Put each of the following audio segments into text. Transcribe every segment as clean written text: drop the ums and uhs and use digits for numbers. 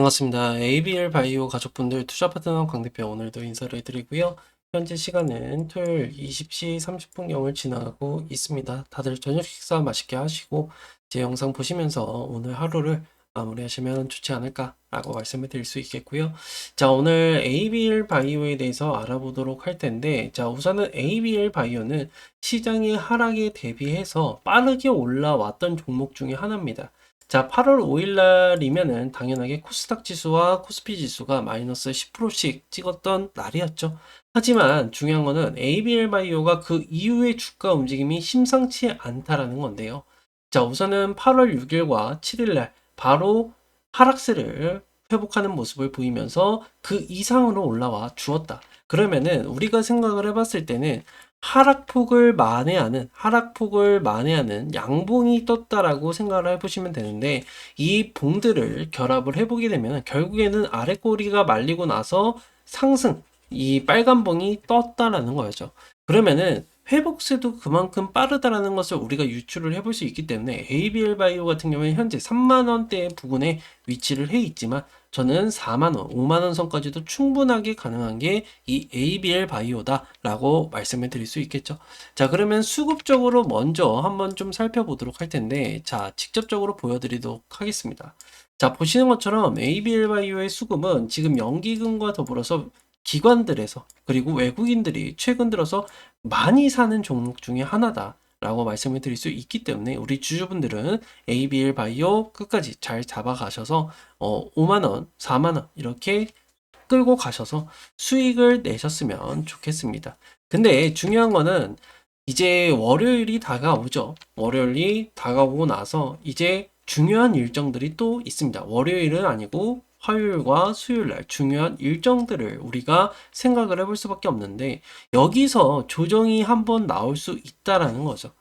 반갑습니다. ABL 바이오 가족분들 투자 파트너 강 대표 오늘도 인사를 드리고요. 현재 시간은 토요일 20시 30분경을 지나가고 있습니다. 다들 저녁 식사 맛있게 하시고 제 영상 보시면서 오늘 하루를 마무리하시면 좋지 않을까라고 말씀을 드릴 수 있겠고요. 자, 오늘 ABL 바이오에 대해서 알아보도록 할 텐데, 자, 우선은 ABL 바이오는 시장의 하락에 대비해서 빠르게 올라왔던 종목 중에 하나입니다. 자, 8월 5일 날이면은 당연하게 코스닥 지수와 코스피 지수가 마이너스 10%씩 찍었던 날이었죠. 하지만 중요한 거는 ABL 바이오가 그 이후의 주가 움직임이 심상치 않다라는 건데요. 자, 우선은 8월 6일과 7일 날 바로 하락세를 회복하는 모습을 보이면서 그 이상으로 올라와 주었다. 그러면은 우리가 생각을 해봤을 때는 하락폭을 만회하는 양봉이 떴다라고 생각을 해보시면 되는데, 이 봉들을 결합을 해보게 되면 결국에는 아래 꼬리가 말리고 나서 상승, 이 빨간 봉이 떴다라는 거죠. 그러면은 회복세도 그만큼 빠르다라는 것을 우리가 유추를 해볼 수 있기 때문에 ABL 바이오 같은 경우에 현재 3만원대 부근에 위치를 해 있지만, 저는 4만원, 5만원 선까지도 충분하게 가능한 게 이 ABL 바이오다라고 말씀을 드릴 수 있겠죠. 자, 그러면 수급적으로 먼저 한번 좀 살펴보도록 할 텐데, 자, 직접적으로 보여드리도록 하겠습니다. 자, 보시는 것처럼 ABL 바이오의 수급은 지금 연기금과 더불어서 기관들에서 그리고 외국인들이 최근 들어서 많이 사는 종목 중에 하나다 라고 말씀을 드릴 수 있기 때문에 우리 주주분들은 ABL 바이오 끝까지 잘 잡아가셔서 5만원, 4만원 이렇게 끌고 가셔서 수익을 내셨으면 좋겠습니다. 근데 중요한 거는 이제 월요일이 다가오죠. 월요일이 다가오고 나서 이제 중요한 일정들이 또 있습니다. 월요일은 아니고 화요일과 수요일 날 중요한 일정들을 우리가 생각을 해볼 수밖에 없는데, 여기서 조정이 한번 나올 수 있다라는 거죠.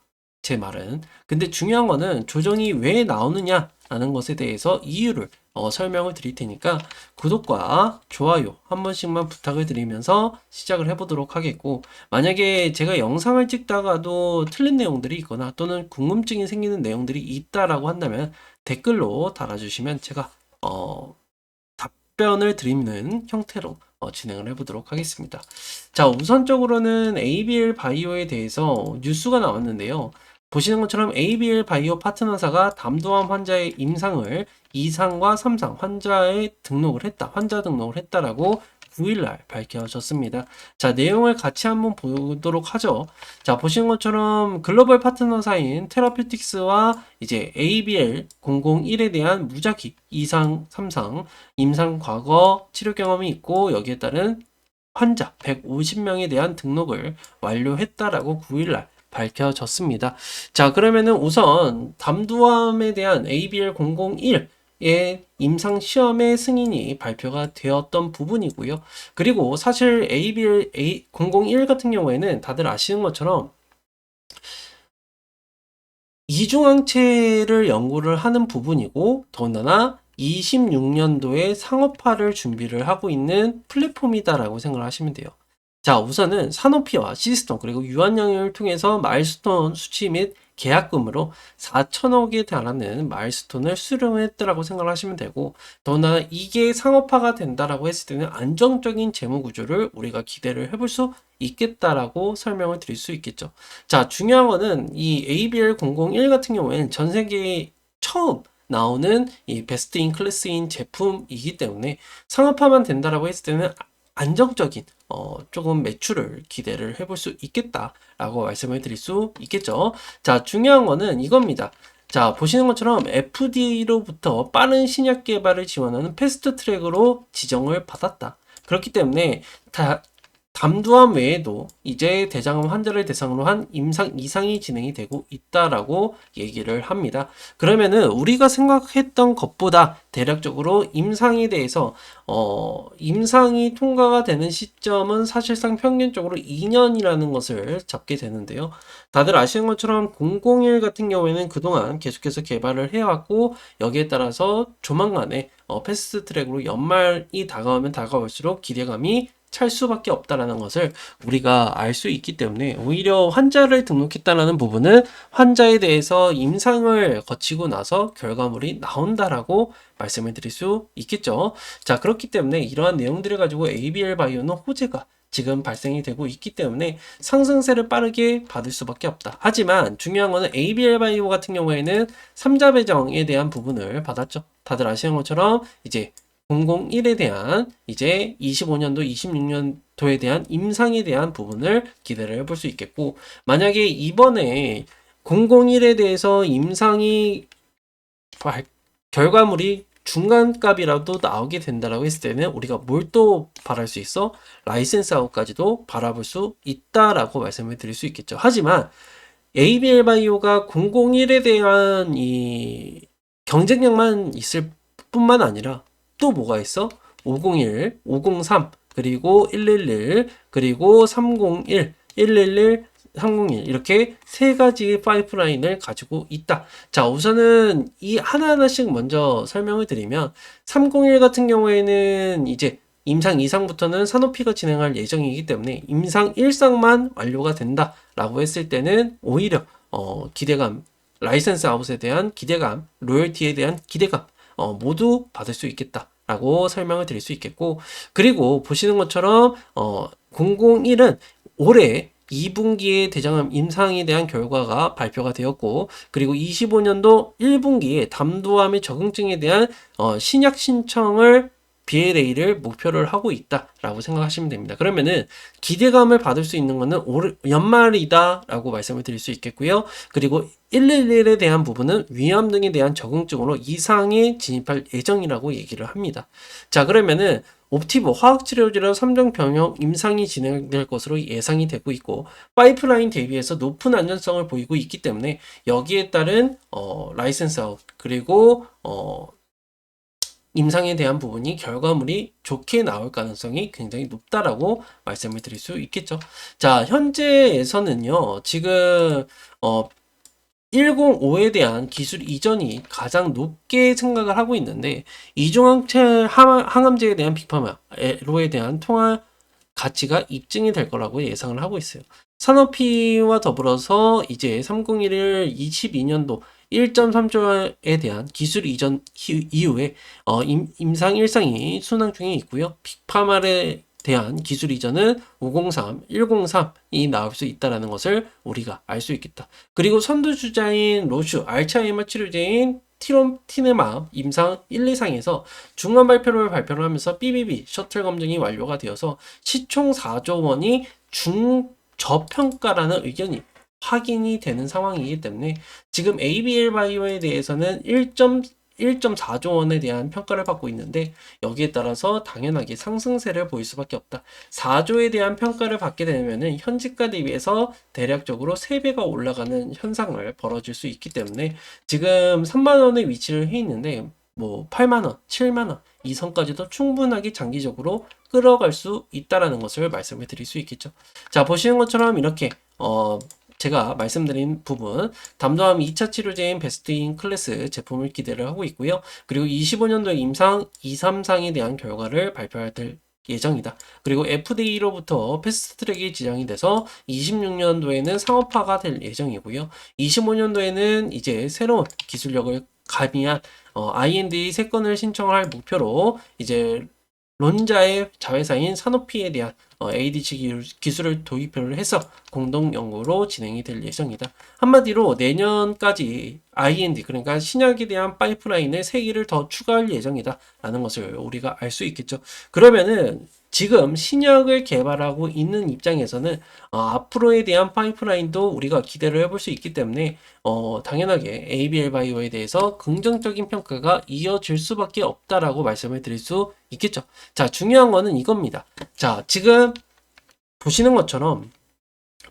제 말은. 근데 중요한 거는 조정이 왜 나오느냐라는 것에 대해서 이유를 설명을 드릴 테니까 구독과 좋아요 한 번씩만 부탁을 드리면서 시작을 해보도록 하겠고, 만약에 제가 영상을 찍다가도 틀린 내용들이 있거나 또는 궁금증이 생기는 내용들이 있다라고 한다면 댓글로 달아주시면 제가 답변을 드리는 형태로 진행을 해보도록 하겠습니다. 자, 우선적으로는 ABL 바이오에 대해서 뉴스가 나왔는데요. 보시는 것처럼 ABL 바이오 파트너사가 담도암 환자의 임상을 2상과 3상 환자 등록을 했다라고 9일날 밝혀졌습니다. 자, 내용을 같이 한번 보도록 하죠. 자, 보시는 것처럼 글로벌 파트너사인 테라퓨틱스와 이제 ABL001에 대한 무작위 2상, 3상 임상 과거 치료 경험이 있고 여기에 따른 환자 150명에 대한 등록을 완료했다라고 9일날 밝혀졌습니다. 자, 그러면은 우선 담두암에 대한 ABL001의 임상 시험의 승인이 발표가 되었던 부분이고요. 그리고 사실 ABL001 같은 경우에는 다들 아시는 것처럼 이중항체를 연구를 하는 부분이고, 더군다나 26년도에 상업화를 준비를 하고 있는 플랫폼이다라고 생각을 하시면 돼요. 자, 우선은 산업화와 시스템 그리고 유한양을 통해서 마일스톤 수치 및 계약금으로 4천억에 달하는 마일스톤을 수령했다라고 생각을 하시면 되고, 더군다나 이게 상업화가 된다라고 했을 때는 안정적인 재무 구조를 우리가 기대를 해볼 수 있겠다라고 설명을 드릴 수 있겠죠. 자, 중요한 거는 이 ABL001 같은 경우에는 전 세계에 처음 나오는 이 베스트 인 클래스인 제품이기 때문에 상업화만 된다라고 했을 때는 안정적인 조금 매출을 기대를 해볼 수 있겠다라고 말씀을 드릴 수 있겠죠. 자, 중요한 거는 이겁니다. 자, 보시는 것처럼 FDA로부터 빠른 신약 개발을 지원하는 패스트 트랙으로 지정을 받았다. 그렇기 때문에 담두암 외에도 이제 대장암 환자를 대상으로 한 임상 2상이 진행이 되고 있다라고 얘기를 합니다. 그러면은 우리가 생각했던 것보다 대략적으로 임상에 대해서 임상이 통과가 되는 시점은 사실상 평균적으로 2년이라는 것을 잡게 되는데요. 다들 아시는 것처럼 001 같은 경우에는 그동안 계속해서 개발을 해왔고, 여기에 따라서 조만간에 패스트 트랙으로 연말이 다가오면 다가올수록 기대감이 찰 수밖에 없다라는 것을 우리가 알 수 있기 때문에 오히려 환자를 등록했다라는 부분은 환자에 대해서 임상을 거치고 나서 결과물이 나온다라고 말씀을 드릴 수 있겠죠. 자, 그렇기 때문에 이러한 내용들을 가지고 ABL 바이오는 호재가 지금 발생이 되고 있기 때문에 상승세를 빠르게 받을 수밖에 없다. 하지만 중요한 거는 ABL 바이오 같은 경우에는 3자 배정에 대한 부분을 받았죠. 다들 아시는 것처럼 이제 001에 대한 이제 25년도, 26년도에 대한 임상에 대한 부분을 기대를 해볼 수 있겠고, 만약에 이번에 001에 대해서 임상이 결과물이 중간값이라도 나오게 된다라고 했을 때는 우리가 뭘 또 바랄 수 있어? 라이센스 아웃까지도 바라볼 수 있다라고 말씀을 드릴 수 있겠죠. 하지만 ABL 바이오가 001에 대한 이 경쟁력만 있을 뿐만 아니라 또 뭐가 있어? 501, 503, 그리고 111, 그리고 301, 111, 301 이렇게 세 가지 파이프라인을 가지고 있다. 자, 우선은 이 하나하나씩 먼저 설명을 드리면 301 같은 경우에는 이제 임상 2상부터는 산오피가 진행할 예정이기 때문에 임상 1상만 완료가 된다라고 했을 때는 오히려 기대감, 라이센스 아웃에 대한 기대감, 로열티에 대한 기대감 모두 받을 수 있겠다라고 설명을 드릴 수 있겠고, 그리고 보시는 것처럼 001은 올해 2분기에 대장암 임상에 대한 결과가 발표가 되었고, 그리고 25년도 1분기에 담도암의 적응증에 대한 신약 신청을 BLA를 목표를 하고 있다라고 생각하시면 됩니다. 그러면은 기대감을 받을 수 있는 거는 연말이다라고 말씀을 드릴 수 있겠고요. 그리고 111에 대한 부분은 위암 등에 대한 적응증으로 이상에 진입할 예정이라고 얘기를 합니다. 자, 그러면은 옵티브 화학치료제로 3종 병역 임상이 진행될 것으로 예상이 되고 있고, 파이프라인 대비해서 높은 안전성을 보이고 있기 때문에 여기에 따른 라이센스 아웃, 그리고 임상에 대한 부분이 결과물이 좋게 나올 가능성이 굉장히 높다라고 말씀을 드릴 수 있겠죠. 자, 현재에서는요, 지금 105에 대한 기술 이전이 가장 높게 생각을 하고 있는데, 항암제에 대한 빅파마로에 대한 통화 가치가 입증이 될 거라고 예상을 하고 있어요. 산오피와 더불어서 이제 301을 22년도 1.3조에 대한 기술 이전 이후에 임상 1상이 순항 중에 있고요. 빅파마에 대한 기술 이전은 503, 103이 나올 수 있다는 것을 우리가 알 수 있겠다. 그리고 선두주자인 로슈, 알츠하이머 치료제인 티네맘 임상 1, 2상에서 중간 발표를 하면서 BBB 셔틀 검증이 완료가 되어서 시총 4조 원이 중저평가라는 의견이 확인이 되는 상황이기 때문에 지금 ABL 바이오에 대해서는 1.4조 원에 대한 평가를 받고 있는데, 여기에 따라서 당연하게 상승세를 보일 수밖에 없다. 4조에 대한 평가를 받게 되면 현지가 대비해서 대략적으로 3배가 올라가는 현상을 벌어질 수 있기 때문에 지금 3만 원의 위치를 해 있는데 뭐 8만 원, 7만 원 이 선까지도 충분하게 장기적으로 끌어갈 수 있다라는 것을 말씀을 드릴 수 있겠죠. 자, 보시는 것처럼 이렇게 제가 말씀드린 부분, 담도암 2차 치료제인 베스트인 클래스 제품을 기대를 하고 있고요. 그리고 25년도 임상 2, 3상에 대한 결과를 발표할 예정이다. 그리고 FDA로부터 패스트트랙이 지정이 돼서 26년도에는 상업화가 될 예정이고요. 25년도에는 이제 새로운 기술력을 가미한 IND 3건을 신청할 목표로 이제 론자의 자회사인 산오피에 대한 ADC 기술을 도입을 해서 공동 연구로 진행이 될 예정이다. 한마디로 내년까지 IND, 그러니까 신약에 대한 파이프라인을 3개를 더 추가할 예정이다 라는 것을 우리가 알 수 있겠죠. 그러면은 지금 신약을 개발하고 있는 입장에서는 앞으로에 대한 파이프라인도 우리가 기대를 해볼 수 있기 때문에 당연하게 ABL 바이오에 대해서 긍정적인 평가가 이어질 수밖에 없다라고 말씀을 드릴 수 있겠죠. 자, 중요한 거는 이겁니다. 자, 지금 보시는 것처럼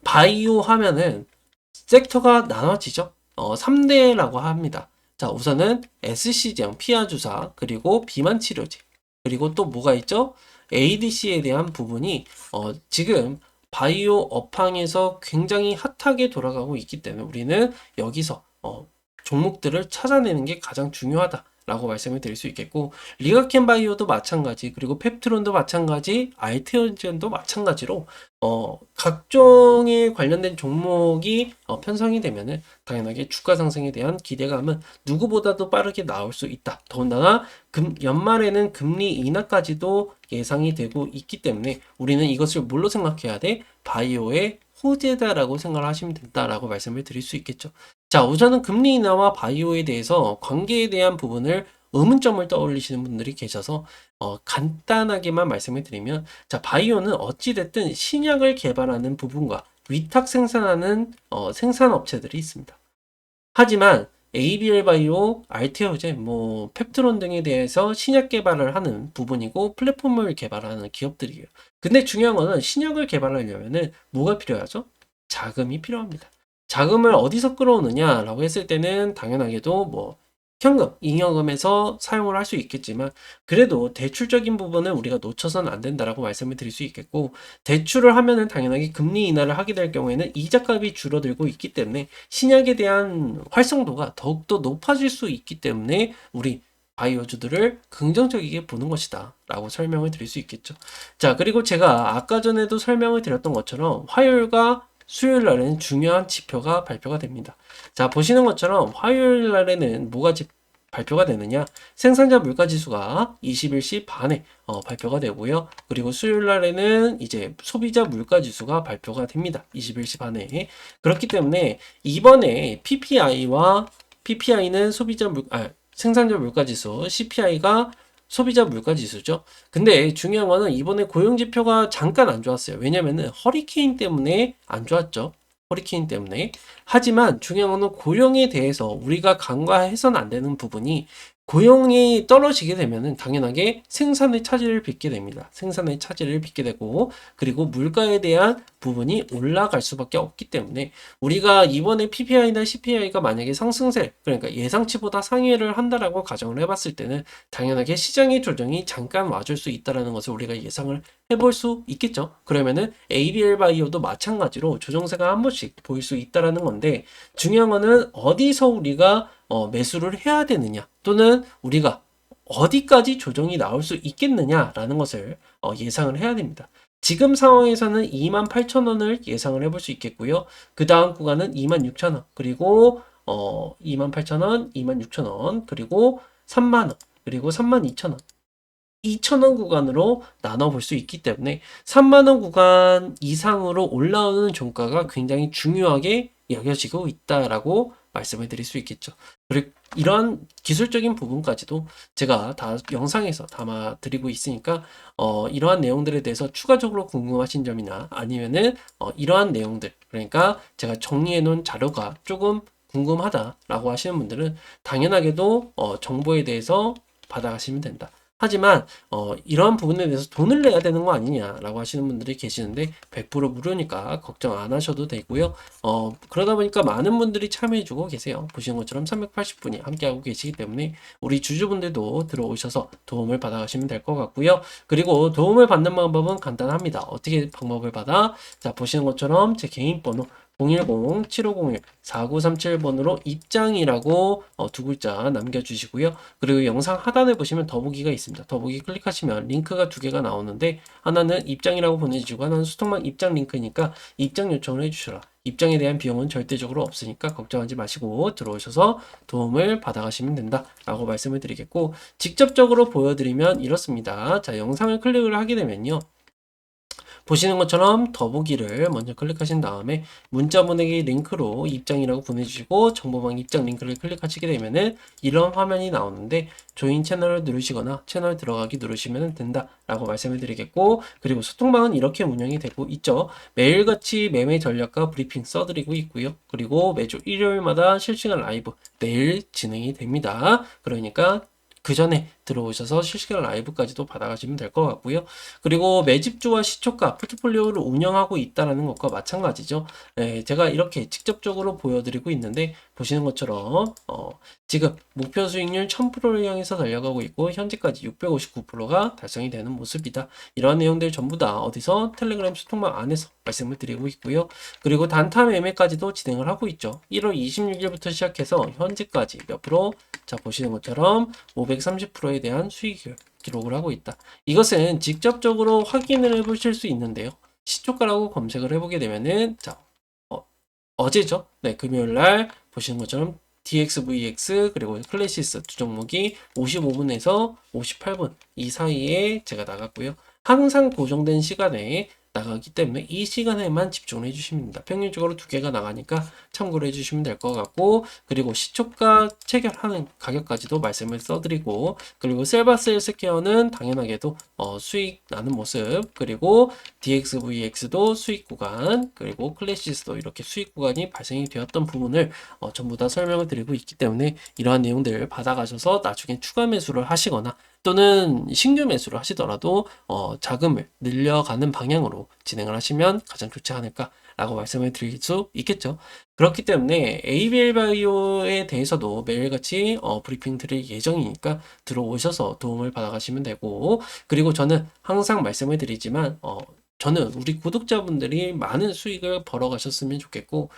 바이오 하면은 섹터가 나눠지죠. 3대라고 합니다. 자, 우선은 SC제형 피하 주사, 그리고 비만 치료제, 그리고 또 뭐가 있죠? ADC에 대한 부분이 지금 바이오 업황에서 굉장히 핫하게 돌아가고 있기 때문에 우리는 여기서 종목들을 찾아내는 게 가장 중요하다 라고 말씀을 드릴 수 있겠고, 리가켄 바이오도 마찬가지, 그리고 펩트론도 마찬가지, 알테오젠도 마찬가지로 각종의 관련된 종목이 편성이 되면은 당연하게 주가 상승에 대한 기대감은 누구보다도 빠르게 나올 수 있다. 더군다나 연말에는 금리 인하까지도 예상이 되고 있기 때문에 우리는 이것을 뭘로 생각해야 돼? 바이오의 호재다라고 생각을 하시면 된다라고 말씀을 드릴 수 있겠죠. 자, 우선은 금리 인하와 바이오에 대해서 관계에 대한 부분을 의문점을 떠올리시는 분들이 계셔서 간단하게만 말씀을 드리면, 자, 바이오는 어찌됐든 신약을 개발하는 부분과 위탁 생산하는 생산업체들이 있습니다. 하지만 ABL 바이오, 알테오젠, 펩트론 등에 대해서 신약 개발을 하는 부분이고 플랫폼을 개발하는 기업들이에요. 근데 중요한 거는 신약을 개발하려면은 뭐가 필요하죠? 자금이 필요합니다. 자금을 어디서 끌어오느냐라고 했을 때는 당연하게도 현금, 잉여금에서 사용을 할 수 있겠지만, 그래도 대출적인 부분은 우리가 놓쳐서는 안 된다라고 말씀을 드릴 수 있겠고, 대출을 하면은 당연하게 금리 인하를 하게 될 경우에는 이자값이 줄어들고 있기 때문에 신약에 대한 활성도가 더욱더 높아질 수 있기 때문에 우리 바이오주들을 긍정적이게 보는 것이다 라고 설명을 드릴 수 있겠죠. 자, 그리고 제가 아까 전에도 설명을 드렸던 것처럼 화요일과 수요일 날에는 중요한 지표가 발표가 됩니다. 자, 보시는 것처럼 화요일 날에는 뭐가 발표가 되느냐? 생산자 물가 지수가 21시 반에 발표가 되고요. 그리고 수요일 날에는 이제 소비자 물가 지수가 발표가 됩니다. 21시 반에. 그렇기 때문에 이번에 PPI는 생산자 물가 지수, CPI가 소비자 물가 지수죠. 근데 중요한 거는 이번에 고용 지표가 잠깐 안 좋았어요. 왜냐면은 허리케인 때문에 안 좋았죠. 허리케인 때문에. 하지만 중요한 거는 고용에 대해서 우리가 간과해서는 안 되는 부분이, 고용이 떨어지게 되면은 당연하게 생산의 차질을 빚게 됩니다. 생산의 차질을 빚게 되고, 그리고 물가에 대한 부분이 올라갈 수밖에 없기 때문에 우리가 이번에 PPI나 CPI가 만약에 상승세, 그러니까 예상치보다 상회를 한다라고 가정을 해봤을 때는 당연하게 시장의 조정이 잠깐 와줄 수 있다라는 것을 우리가 예상을 해볼 수 있겠죠. 그러면은 ABL 바이오도 마찬가지로 조정세가 한 번씩 보일 수 있다라는 건데, 중요한 거는 어디서 우리가 매수를 해야 되느냐, 또는 우리가 어디까지 조정이 나올 수 있겠느냐라는 것을 예상을 해야 됩니다. 지금 상황에서는 28,000원을 예상을 해볼 수 있겠고요. 그 다음 구간은 26,000원, 그리고 28,000원, 26,000원, 그리고 3만원, 그리고 32,000원. 2,000원 구간으로 나눠볼 수 있기 때문에 3만원 구간 이상으로 올라오는 종가가 굉장히 중요하게 여겨지고 있다라고 말씀을 드릴 수 있겠죠. 그리고 이런 기술적인 부분까지도 제가 다 영상에서 담아 드리고 있으니까 이러한 내용들에 대해서 추가적으로 궁금하신 점이나 아니면은 이러한 내용들, 그러니까 제가 정리해 놓은 자료가 조금 궁금하다라고 하시는 분들은 당연하게도 정보에 대해서 받아가시면 된다. 하지만 이러한 부분에 대해서 돈을 내야 되는 거 아니냐라고 하시는 분들이 계시는데 100% 무료니까 걱정 안 하셔도 되고요. 그러다 보니까 많은 분들이 참여해주고 계세요. 보시는 것처럼 380분이 함께하고 계시기 때문에 우리 주주분들도 들어오셔서 도움을 받아가시면 될 것 같고요. 그리고 도움을 받는 방법은 간단합니다. 어떻게 방법을 받아? 자, 보시는 것처럼 제 개인 번호 010-7501-4937번으로 입장이라고 두 글자 남겨주시고요. 그리고 영상 하단에 보시면 더보기가 있습니다. 더보기 클릭하시면 링크가 두 개가 나오는데, 하나는 입장이라고 보내주시고 하나는 수통방 입장 링크니까 입장 요청을 해주셔라. 입장에 대한 비용은 절대적으로 없으니까 걱정하지 마시고 들어오셔서 도움을 받아가시면 된다라고 말씀을 드리겠고, 직접적으로 보여드리면 이렇습니다. 자, 영상을 클릭을 하게 되면요. 보시는 것처럼 더보기를 먼저 클릭하신 다음에 문자 보내기 링크로 입장이라고 보내주시고 정보방 입장 링크를 클릭하시게 되면은 이런 화면이 나오는데, 조인 채널을 누르시거나 채널 들어가기 누르시면 된다라고 말씀을 드리겠고, 그리고 소통방은 이렇게 운영이 되고 있죠. 매일같이 매매 전략과 브리핑 써드리고 있고요. 그리고 매주 일요일마다 실시간 라이브 내일 진행이 됩니다. 그러니까 그 전에 들어오셔서 실시간 라이브까지도 받아가시면 될 것 같고요. 그리고 매집주와 시초가 포트폴리오를 운영하고 있다는 것과 마찬가지죠. 제가 이렇게 직접적으로 보여드리고 있는데 보시는 것처럼 지금 목표 수익률 1000%를 향해서 달려가고 있고 현재까지 659%가 달성이 되는 모습이다. 이러한 내용들 전부 다 어디서 텔레그램 소통방 안에서 말씀을 드리고 있고요. 그리고 단타 매매까지도 진행을 하고 있죠. 1월 26일부터 시작해서 현재까지 몇 프로? 자, 보시는 것처럼 530%에 대한 수익을 기록을 하고 있다. 이것은 직접적으로 확인을 해보실 수 있는데요. 시초가라고 검색을 해보게 되면은 자, 어제죠? 네, 금요일 날 보시는 것처럼 DXVX 그리고 클래시스 두 종목이 55분에서 58분 이 사이에 제가 나갔고요. 항상 고정된 시간에 나가기 때문에 이 시간에만 집중을 해주시면 됩니다. 평균적으로 두 개가 나가니까 참고를 해주시면 될 것 같고, 그리고 시초가 체결하는 가격까지도 말씀을 써드리고, 그리고 셀바스 헬스케어는 당연하게도 수익 나는 모습, 그리고 DXVX도 수익 구간, 그리고 클래시스도 이렇게 수익 구간이 발생이 되었던 부분을 전부 다 설명을 드리고 있기 때문에 이러한 내용들을 받아가셔서 나중에 추가 매수를 하시거나 또는 신규 매수를 하시더라도 자금을 늘려가는 방향으로 진행을 하시면 가장 좋지 않을까라고 말씀을 드릴 수 있겠죠. 그렇기 때문에 ABL 바이오에 대해서도 매일같이 브리핑 드릴 예정이니까 들어오셔서 도움을 받아가시면 되고, 그리고 저는 항상 말씀을 드리지만 저는 우리 구독자분들이 많은 수익을 벌어가셨으면 좋겠고,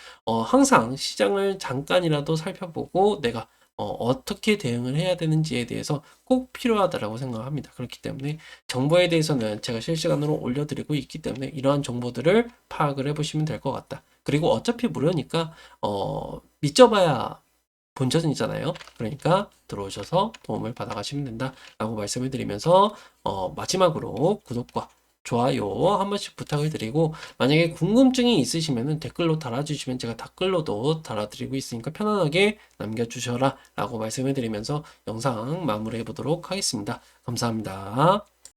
항상 시장을 잠깐이라도 살펴보고 내가 어떻게 대응을 해야 되는지에 대해서 꼭 필요하다라고 생각합니다. 그렇기 때문에 정보에 대해서는 제가 실시간으로 올려드리고 있기 때문에 이러한 정보들을 파악을 해보시면 될 것 같다. 그리고 어차피 무료니까 믿져봐야 본전이잖아요. 그러니까 들어오셔서 도움을 받아가시면 된다라고 말씀을 드리면서 마지막으로 구독과 좋아요 한 번씩 부탁을 드리고, 만약에 궁금증이 있으시면 댓글로 달아주시면 제가 댓글로도 달아드리고 있으니까 편안하게 남겨주셔라 라고 말씀을 드리면서 영상 마무리해 보도록 하겠습니다. 감사합니다.